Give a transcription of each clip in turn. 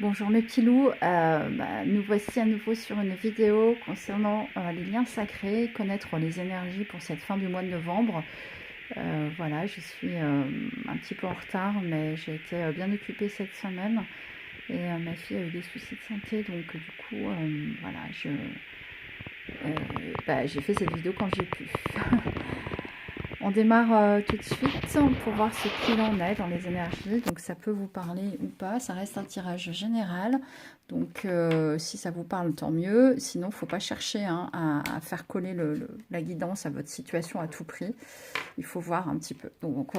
Bonjour mes petits loups, nous voici à nouveau sur une vidéo concernant les liens sacrés, connaître les énergies pour cette fin du mois de novembre. Voilà, je suis un petit peu en retard, mais j'ai été bien occupée cette semaine et ma fille a eu des soucis de santé, donc du coup, voilà, j'ai fait cette vidéo quand j'ai pu. On démarre tout de suite pour voir ce qu'il en est dans les énergies. Donc ça peut vous parler ou pas. Ça reste un tirage général. Donc si ça vous parle, tant mieux. Sinon, il ne faut pas chercher hein, à faire coller la guidance à votre situation à tout prix. Il faut voir un petit peu. Donc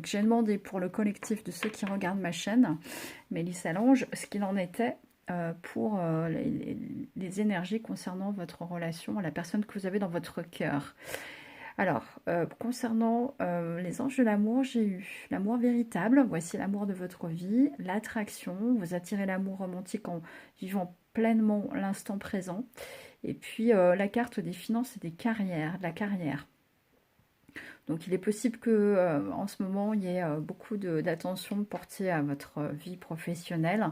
j'ai demandé pour le collectif de ceux qui regardent ma chaîne, Mélissa Lange, ce qu'il en était pour les énergies concernant votre relation à la personne que vous avez dans votre cœur. Alors, concernant les anges de l'amour, j'ai eu l'amour véritable, voici l'amour de votre vie, l'attraction, vous attirez l'amour romantique en vivant pleinement l'instant présent, et puis la carte des finances et des carrières, de la carrière. Donc il est possible que en ce moment, il y ait beaucoup d'attention portée à votre vie professionnelle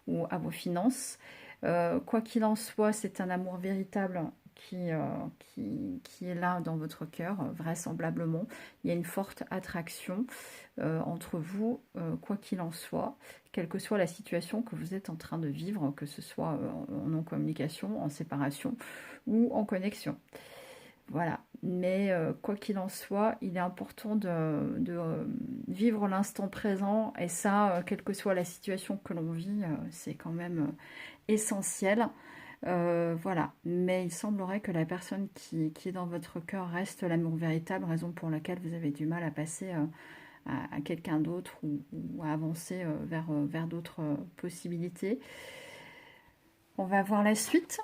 ou à vos finances. Quoi qu'il en soit, c'est un amour véritable qui est là dans votre cœur, vraisemblablement. Il y a une forte attraction entre vous, quoi qu'il en soit, quelle que soit la situation que vous êtes en train de vivre, que ce soit en non-communication, en séparation ou en connexion. Voilà. Mais quoi qu'il en soit, il est important de vivre l'instant présent. Et ça, quelle que soit la situation que l'on vit, c'est quand même essentiel. Voilà. Mais il semblerait que la personne qui est dans votre cœur reste l'amour véritable, raison pour laquelle vous avez du mal à passer à quelqu'un d'autre ou à avancer vers d'autres possibilités. On va voir la suite.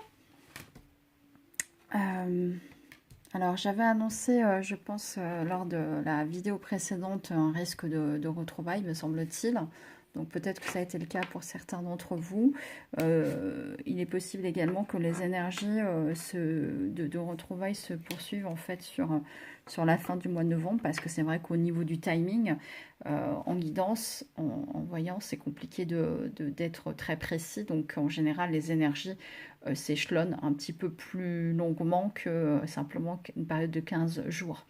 Alors, j'avais annoncé, je pense, lors de la vidéo précédente, un risque de retrouvailles, me semble-t-il. Donc, peut-être que ça a été le cas pour certains d'entre vous. Il est possible également que les énergies de retrouvailles se poursuivent en fait sur la fin du mois de novembre, parce que c'est vrai qu'au niveau du timing, en guidance, en voyance, c'est compliqué d'être très précis. Donc, en général, les énergies s'échelonne un petit peu plus longuement que simplement une période de 15 jours.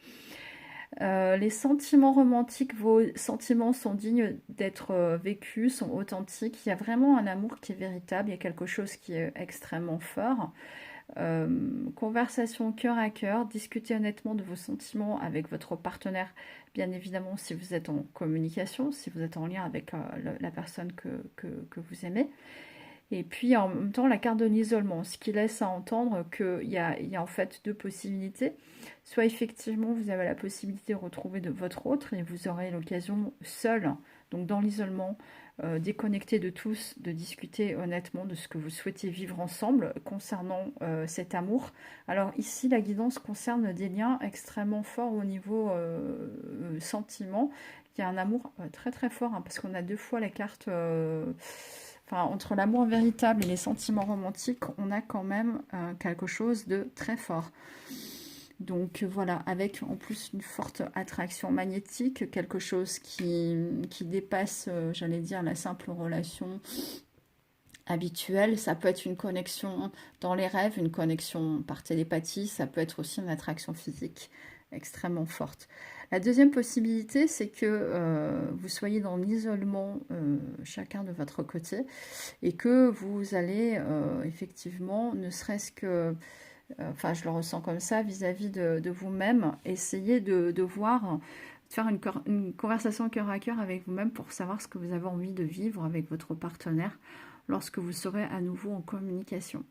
Les sentiments romantiques, vos sentiments sont dignes d'être vécus, sont authentiques. Il y a vraiment un amour qui est véritable, il y a quelque chose qui est extrêmement fort. Conversation cœur à cœur, discutez honnêtement de vos sentiments avec votre partenaire, bien évidemment si vous êtes en communication, si vous êtes en lien avec la personne que vous aimez. Et puis en même temps, la carte de l'isolement, ce qui laisse à entendre qu'il y a en fait deux possibilités. Soit effectivement, vous avez la possibilité de retrouver de votre autre et vous aurez l'occasion seul, donc dans l'isolement, déconnecté de tous, de discuter honnêtement de ce que vous souhaitez vivre ensemble concernant cet amour. Alors ici, la guidance concerne des liens extrêmement forts au niveau sentiment. Il y a un amour très très fort, hein, parce qu'on a deux fois la carte... Enfin, entre l'amour véritable et les sentiments romantiques, on a quand même quelque chose de très fort. Donc voilà, avec en plus une forte attraction magnétique, quelque chose qui dépasse, j'allais dire, la simple relation habituelle. Ça peut être une connexion dans les rêves, une connexion par télépathie, ça peut être aussi une attraction physique extrêmement forte. La deuxième possibilité, c'est que vous soyez dans l'isolement chacun de votre côté et que vous allez effectivement, ne serait-ce que, enfin je le ressens comme ça, vis-à-vis de vous-même, essayer de voir, de faire une conversation cœur à cœur avec vous-même pour savoir ce que vous avez envie de vivre avec votre partenaire lorsque vous serez à nouveau en communication.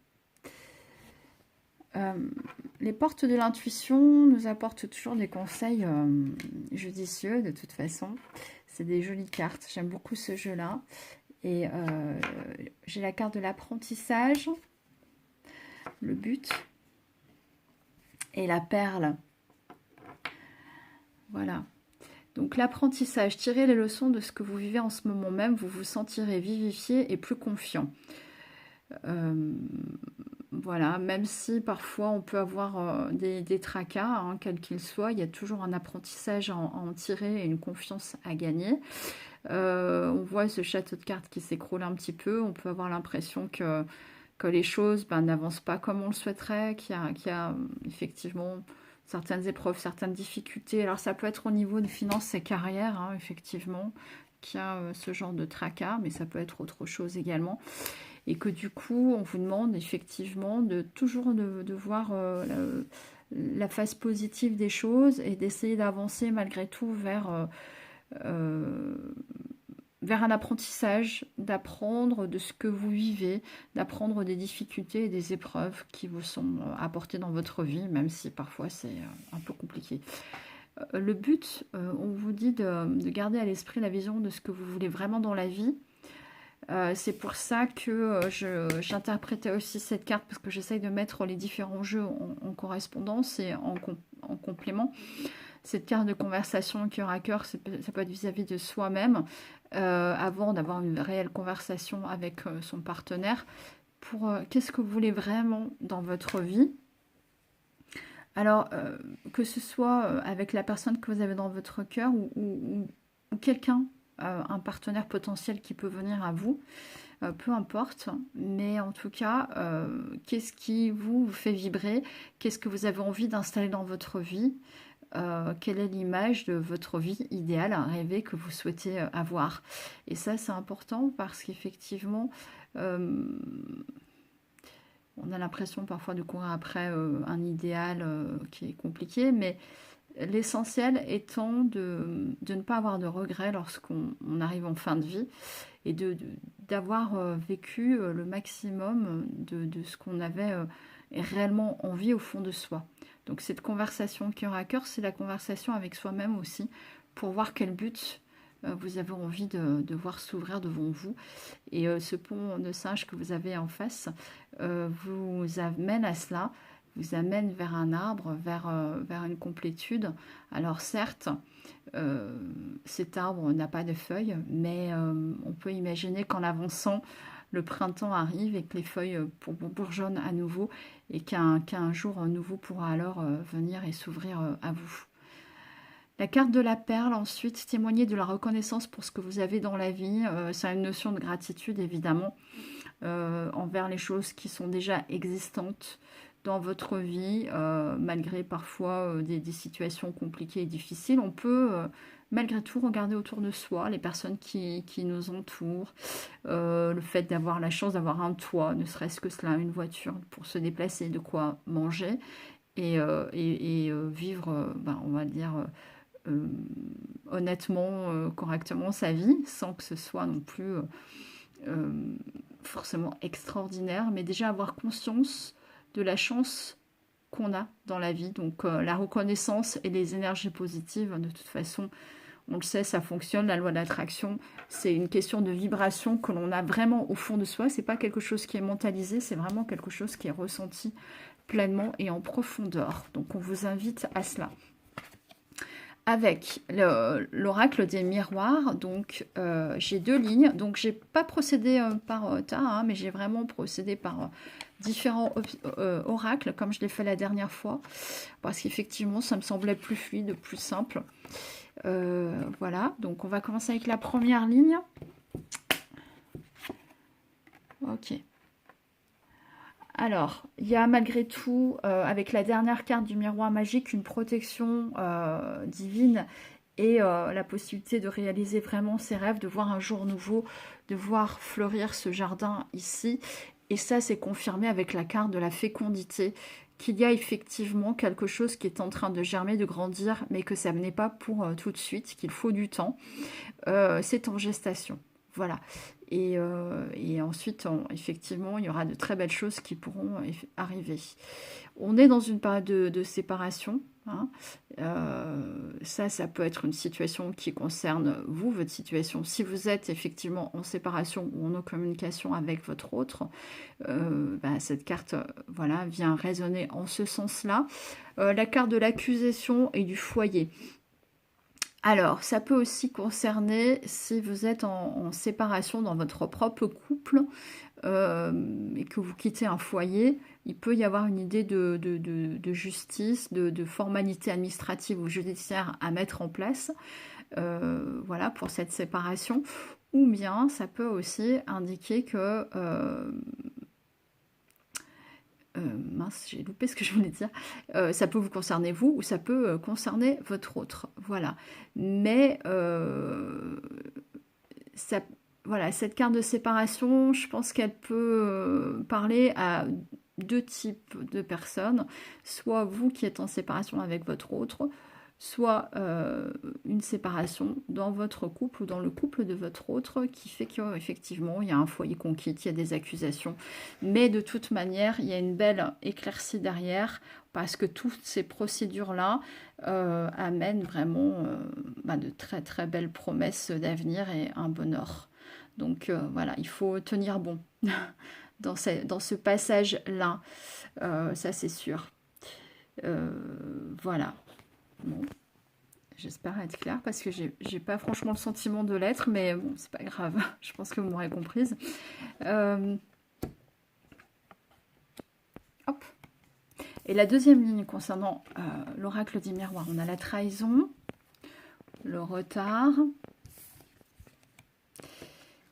Les portes de l'intuition nous apportent toujours des conseils judicieux de toute façon. C'est des jolies cartes, j'aime beaucoup ce jeu-là. Et j'ai la carte de l'apprentissage, le but, et la perle. Voilà. Donc l'apprentissage, tirez les leçons de ce que vous vivez en ce moment même, vous vous sentirez vivifié et plus confiant. Voilà, même si parfois on peut avoir des tracas, hein, quels qu'ils soient, il y a toujours un apprentissage à en tirer et une confiance à gagner. On voit ce château de cartes qui s'écroule un petit peu. On peut avoir l'impression que les choses n'avancent pas comme on le souhaiterait, qu'il y a effectivement certaines épreuves, certaines difficultés. Alors ça peut être au niveau de finances et carrière, hein, effectivement, qu'il y a ce genre de tracas, mais ça peut être autre chose également. Et que du coup, on vous demande effectivement de toujours de voir la face positive des choses et d'essayer d'avancer malgré tout euh, vers un apprentissage, d'apprendre de ce que vous vivez, d'apprendre des difficultés et des épreuves qui vous sont apportées dans votre vie, même si parfois c'est un peu compliqué. Le but, on vous dit de garder à l'esprit la vision de ce que vous voulez vraiment dans la vie. C'est pour ça que j'interprétais aussi cette carte, parce que j'essaye de mettre les différents jeux en correspondance et en complément. Cette carte de conversation cœur à cœur, ça peut être vis-à-vis de soi-même, avant d'avoir une réelle conversation avec son partenaire, pour qu'est-ce que vous voulez vraiment dans votre vie. Alors, que ce soit avec la personne que vous avez dans votre cœur ou quelqu'un, un partenaire potentiel qui peut venir à vous, peu importe, mais en tout cas, qu'est-ce qui vous fait vibrer, qu'est-ce que vous avez envie d'installer dans votre vie, quelle est l'image de votre vie idéale, rêvée que vous souhaitez avoir. Et ça, c'est important parce qu'effectivement, on a l'impression parfois de courir après un idéal qui est compliqué, mais l'essentiel étant de ne pas avoir de regrets lorsqu'on arrive en fin de vie et d'avoir vécu le maximum de ce qu'on avait réellement envie au fond de soi. Donc cette conversation cœur à cœur, c'est la conversation avec soi-même aussi, pour voir quel but vous avez envie de voir s'ouvrir devant vous. Et ce pont de singe que vous avez en face vous amène à cela, vous amène vers un arbre, vers une complétude. Alors certes, cet arbre n'a pas de feuilles, mais on peut imaginer qu'en avançant, le printemps arrive et que les feuilles bourgeonnent à nouveau et qu'un jour nouveau pourra alors venir et s'ouvrir à vous. La carte de la perle, ensuite, témoigner de la reconnaissance pour ce que vous avez dans la vie. C'est une notion de gratitude, évidemment, envers les choses qui sont déjà existantes dans votre vie, malgré parfois des situations compliquées et difficiles. On peut, malgré tout, regarder autour de soi, les personnes qui nous entourent, le fait d'avoir la chance d'avoir un toit, ne serait-ce que cela, une voiture pour se déplacer, de quoi manger, et vivre, on va dire, honnêtement, correctement sa vie, sans que ce soit non plus forcément extraordinaire, mais déjà avoir conscience de la chance qu'on a dans la vie. Donc la reconnaissance et les énergies positives, de toute façon, on le sait, ça fonctionne, la loi de l'attraction, c'est une question de vibration que l'on a vraiment au fond de soi, c'est pas quelque chose qui est mentalisé, c'est vraiment quelque chose qui est ressenti pleinement et en profondeur. Donc on vous invite à cela. Avec l'oracle des miroirs, donc j'ai deux lignes, donc j'ai pas procédé par tas, hein, mais j'ai vraiment procédé par différents oracles, comme je l'ai fait la dernière fois, parce qu'effectivement ça me semblait plus fluide, plus simple. Voilà, donc on va commencer avec la première ligne. Ok. Alors, il y a malgré tout, avec la dernière carte du miroir magique, une protection divine et la possibilité de réaliser vraiment ses rêves, de voir un jour nouveau, de voir fleurir ce jardin ici. Et ça, c'est confirmé avec la carte de la fécondité, qu'il y a effectivement quelque chose qui est en train de germer, de grandir, mais que ça n'est pas pour tout de suite, qu'il faut du temps. C'est en gestation. Voilà. Et ensuite, effectivement, il y aura de très belles choses qui pourront arriver. On est dans une période de séparation. Hein. Ça peut être une situation qui concerne vous, votre situation. Si vous êtes effectivement en séparation ou en communication avec votre autre, cette carte voilà, vient résonner en ce sens-là. La carte de l'accusation et du foyer. Alors, ça peut aussi concerner si vous êtes en séparation dans votre propre couple et que vous quittez un foyer, il peut y avoir une idée de justice, de formalité administrative ou judiciaire à mettre en place. voilà, pour cette séparation. Ou bien ça peut aussi indiquer que mince, j'ai loupé ce que je voulais dire. Ça peut vous concerner vous ou ça peut concerner votre autre. Voilà. Mais ça, voilà, cette carte de séparation, je pense qu'elle peut parler à deux types de personnes. Soit vous qui êtes en séparation avec votre autre, soit une séparation dans votre couple ou dans le couple de votre autre qui fait qu'effectivement il y a un foyer qu'on quitte, il y a des accusations. Mais de toute manière, il y a une belle éclaircie derrière parce que toutes ces procédures-là amènent vraiment de très très belles promesses d'avenir et un bonheur. Donc voilà, il faut tenir bon dans ce passage-là, ça c'est sûr. Voilà. Bon, j'espère être claire parce que j'ai pas franchement le sentiment de l'être, mais bon, c'est pas grave. Je pense que vous m'aurez comprise. Hop. Et la deuxième ligne concernant l'oracle des miroirs, on a la trahison, le retard,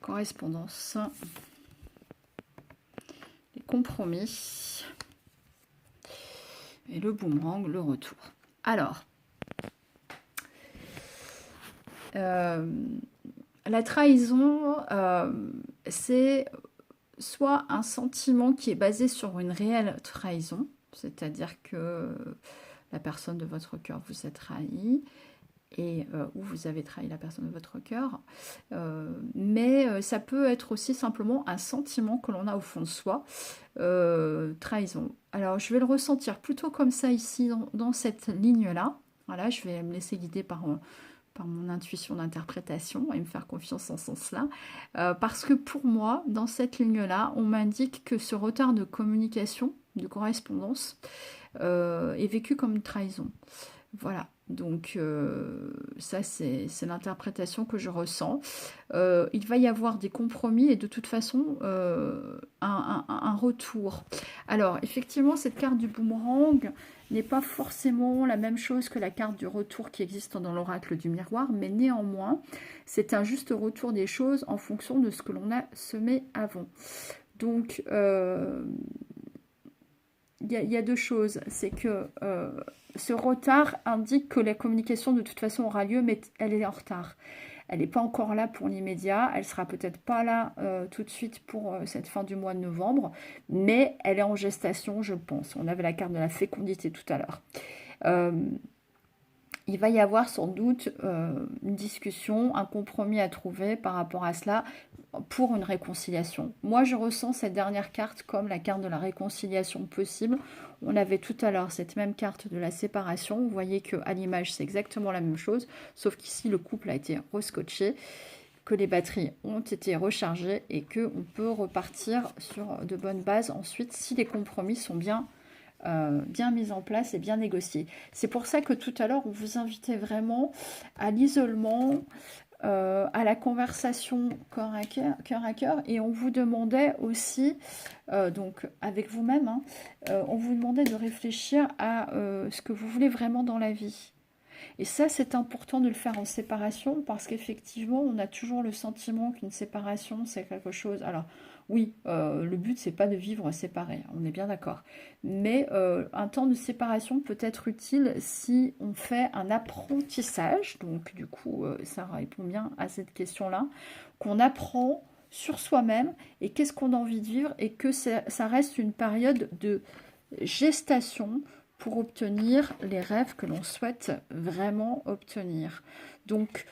correspondance, les compromis et le boomerang, le retour. Alors, la trahison, c'est soit un sentiment qui est basé sur une réelle trahison, c'est-à-dire que la personne de votre cœur vous a trahi, et ou vous avez trahi la personne de votre cœur, mais ça peut être aussi simplement un sentiment que l'on a au fond de soi, trahison. Alors je vais le ressentir plutôt comme ça ici, dans cette ligne-là. Voilà, je vais me laisser guider par mon intuition d'interprétation et me faire confiance en ce sens-là. Parce que pour moi, dans cette ligne-là, on m'indique que ce retard de communication, de correspondance, est vécu comme une trahison. Voilà, donc ça c'est l'interprétation que je ressens. Il va y avoir des compromis et de toute façon un retour. Alors effectivement cette carte du boomerang n'est pas forcément la même chose que la carte du retour qui existe dans l'oracle du miroir, mais néanmoins c'est un juste retour des choses en fonction de ce que l'on a semé avant. Donc il y a deux choses, c'est que ce retard indique que la communication de toute façon aura lieu, mais elle est en retard. Elle n'est pas encore là pour l'immédiat, elle sera peut-être pas là tout de suite pour cette fin du mois de novembre, mais elle est en gestation, je pense. On avait la carte de la fécondité tout à l'heure. Il va y avoir sans doute une discussion, un compromis à trouver par rapport à cela pour une réconciliation. Moi, je ressens cette dernière carte comme la carte de la réconciliation possible. On avait tout à l'heure cette même carte de la séparation. Vous voyez qu'à l'image, c'est exactement la même chose, sauf qu'ici, le couple a été rescotché, que les batteries ont été rechargées et qu'on peut repartir sur de bonnes bases ensuite si les compromis sont bien mis en place et bien négociés. C'est pour ça que tout à l'heure, on vous invitait vraiment à l'isolement, à la conversation cœur à cœur, et on vous demandait aussi, donc avec vous-même, hein, on vous demandait de réfléchir à ce que vous voulez vraiment dans la vie. Et ça, c'est important de le faire en séparation parce qu'effectivement, on a toujours le sentiment qu'une séparation, c'est quelque chose... Alors, oui, le but, c'est pas de vivre séparé, on est bien d'accord. Mais un temps de séparation peut être utile si on fait un apprentissage. Donc, du coup, ça répond bien à cette question-là. Qu'on apprend sur soi-même et qu'est-ce qu'on a envie de vivre et que ça reste une période de gestation pour obtenir les rêves que l'on souhaite vraiment obtenir. Donc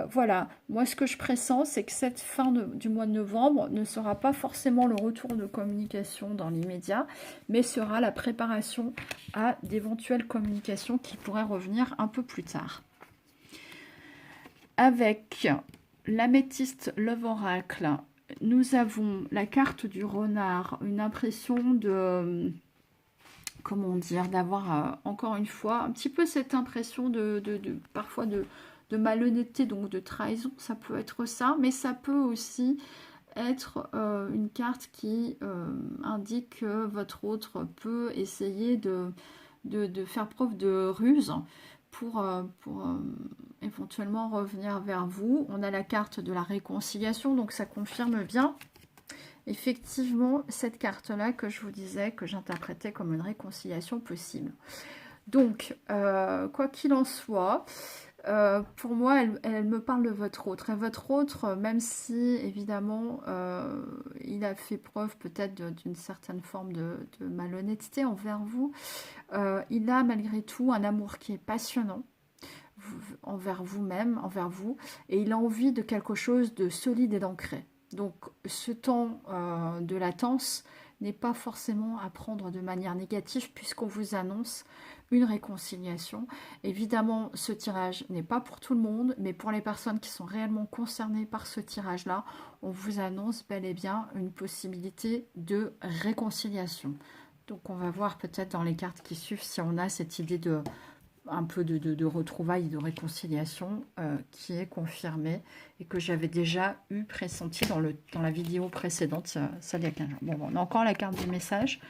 voilà, moi ce que je pressens, c'est que cette fin du mois de novembre ne sera pas forcément le retour de communication dans l'immédiat, mais sera la préparation à d'éventuelles communications qui pourraient revenir un peu plus tard. Avec l'améthyste Love Oracle, nous avons la carte du renard, une impression de... comment dire, d'avoir encore une fois un petit peu cette impression parfois de malhonnêteté, donc de trahison, ça peut être ça, mais ça peut aussi être une carte qui indique que votre autre peut essayer de faire preuve de ruse pour éventuellement revenir vers vous. On a la carte de la réconciliation, donc ça confirme bien effectivement cette carte-là que je vous disais, que j'interprétais comme une réconciliation possible. Donc, quoi qu'il en soit, pour moi, elle me parle de votre autre. Et votre autre, même si, évidemment, il a fait preuve peut-être d'une certaine forme de malhonnêteté envers vous, il a malgré tout un amour qui est passionnant envers vous-même, envers vous, et il a envie de quelque chose de solide et d'ancré. Donc, ce temps de latence n'est pas forcément à prendre de manière négative puisqu'on vous annonce une réconciliation. Évidemment, ce tirage n'est pas pour tout le monde, mais pour les personnes qui sont réellement concernées par ce tirage-là, on vous annonce bel et bien une possibilité de réconciliation. Donc, on va voir peut-être dans les cartes qui suivent si on a cette idée de un peu de retrouvailles, de réconciliation qui est confirmée et que j'avais déjà eu pressenti dans la vidéo précédente, ça il y a 15 jours. Bon, on a encore la carte du message.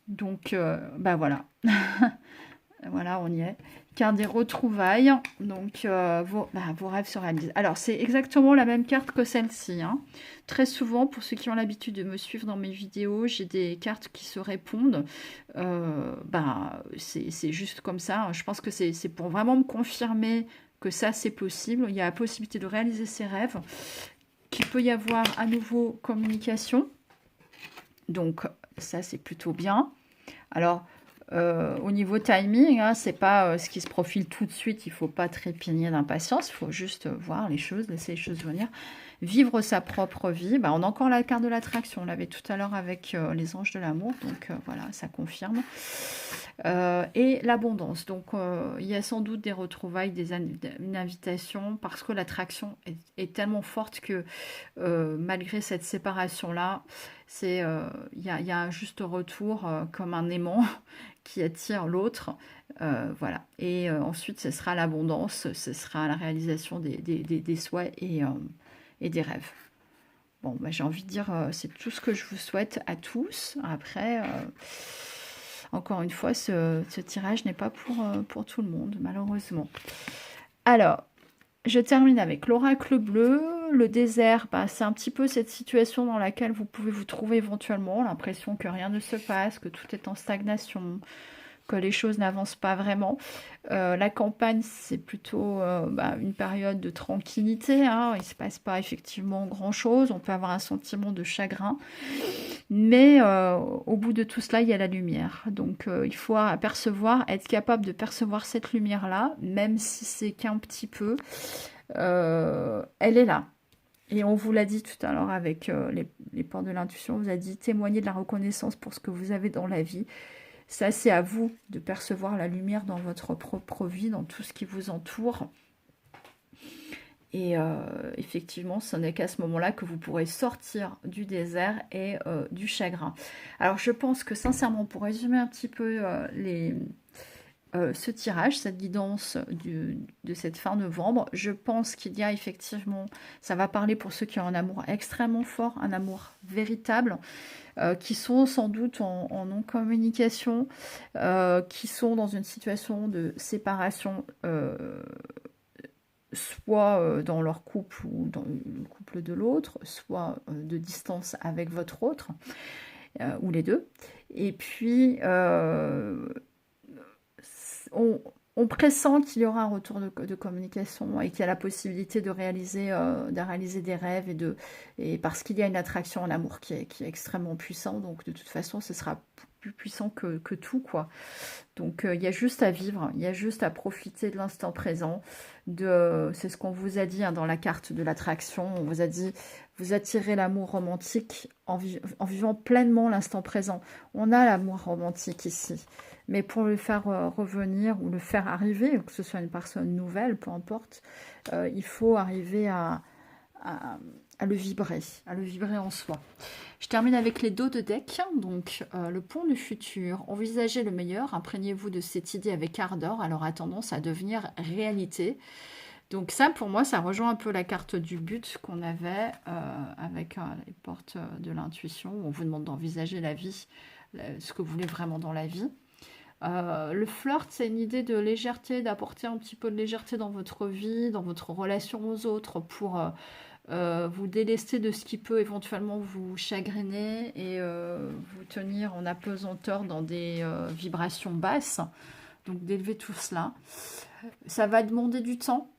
Donc, bah voilà. Voilà, on y est. Carte des retrouvailles. Donc, vos rêves se réalisent. Alors, c'est exactement la même carte que celle-ci. Hein. Très souvent, pour ceux qui ont l'habitude de me suivre dans mes vidéos, j'ai des cartes qui se répondent. C'est juste comme ça. Je pense que c'est pour vraiment me confirmer que ça, c'est possible. Il y a la possibilité de réaliser ses rêves. Qu'il peut y avoir à nouveau communication. Donc, ça, c'est plutôt bien. Alors, au niveau timing, hein, c'est pas ce qui se profile tout de suite, il faut pas trépigner d'impatience, il faut juste voir les choses, laisser les choses venir, vivre sa propre vie. On a encore la carte de l'attraction, on l'avait tout à l'heure avec les anges de l'amour, donc voilà, ça confirme. Et l'abondance, donc il y a sans doute des retrouvailles, une invitation, parce que l'attraction est tellement forte que malgré cette séparation-là, il y a un juste retour comme un aimant qui attire l'autre. Voilà. Et ensuite, ce sera l'abondance, ce sera la réalisation des souhaits et des rêves. Bon, j'ai envie de dire, c'est tout ce que je vous souhaite à tous. Après, encore une fois, ce tirage n'est pas pour tout le monde, malheureusement. Alors, je termine avec l'oracle bleu. Le désert, c'est un petit peu cette situation dans laquelle vous pouvez vous trouver éventuellement, l'impression que rien ne se passe, que tout est en stagnation, que les choses n'avancent pas vraiment. La campagne, c'est plutôt une période de tranquillité. Hein. Il ne se passe pas effectivement grand-chose. On peut avoir un sentiment de chagrin. Mais au bout de tout cela, il y a la lumière. Donc, il faut apercevoir, être capable de percevoir cette lumière-là, même si c'est qu'un petit peu. Elle est là. Et on vous l'a dit tout à l'heure avec les portes de l'intuition, on vous a dit témoignez de la reconnaissance pour ce que vous avez dans la vie. Ça, c'est à vous de percevoir la lumière dans votre propre vie, dans tout ce qui vous entoure. Et effectivement, ce n'est qu'à ce moment-là que vous pourrez sortir du désert et du chagrin. Alors, je pense que sincèrement, pour résumer un petit peu ce tirage, cette guidance de cette fin novembre, je pense qu'il y a effectivement, ça va parler pour ceux qui ont un amour extrêmement fort, un amour véritable, qui sont sans doute en non-communication, qui sont dans une situation de séparation, soit dans leur couple ou dans le couple de l'autre, soit de distance avec votre autre, ou les deux. Et puis, on pressent qu'il y aura un retour de communication et qu'il y a la possibilité de réaliser des rêves et parce qu'il y a une attraction en amour qui est extrêmement puissant. Donc de toute façon, ce sera plus puissant que tout, quoi. Donc il y a juste à vivre, il y a juste à profiter de l'instant présent. C'est ce qu'on vous a dit hein, dans la carte de l'attraction. On vous a dit, vous attirez l'amour romantique en vivant pleinement l'instant présent. On a l'amour romantique ici. Mais pour le faire revenir ou le faire arriver, que ce soit une personne nouvelle, peu importe, il faut arriver à le vibrer en soi. Je termine avec les dos de deck. Donc, le pont du futur. Envisagez le meilleur. Imprégnez-vous de cette idée avec ardeur. Elle aura tendance à devenir réalité. Donc ça, pour moi, ça rejoint un peu la carte du but qu'on avait avec les portes de l'intuition. On vous demande d'envisager la vie, ce que vous voulez vraiment dans la vie. Le flirt, c'est une idée de légèreté, d'apporter un petit peu de légèreté dans votre vie, dans votre relation aux autres, pour vous délester de ce qui peut éventuellement vous chagriner et vous tenir en apesanteur dans des vibrations basses. Donc d'élever tout cela. Ça va demander du temps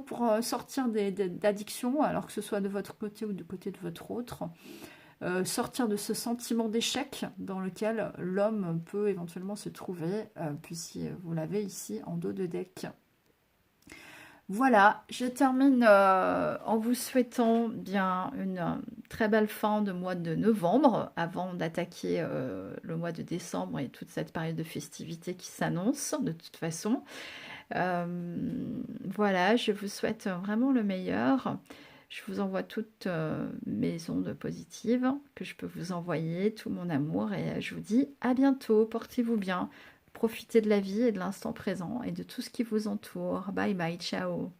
pour sortir d'addictions, alors que ce soit de votre côté ou du côté de votre autre. Sortir de ce sentiment d'échec dans lequel l'homme peut éventuellement se trouver, puisque vous l'avez ici en dos de deck. Voilà, je termine en vous souhaitant bien une très belle fin de mois de novembre, avant d'attaquer le mois de décembre et toute cette période de festivité qui s'annonce de toute façon. Voilà, je vous souhaite vraiment le meilleur. Je vous envoie toutes mes ondes positives que je peux vous envoyer, tout mon amour, et je vous dis à bientôt, portez-vous bien, profitez de la vie et de l'instant présent et de tout ce qui vous entoure. Bye bye, ciao.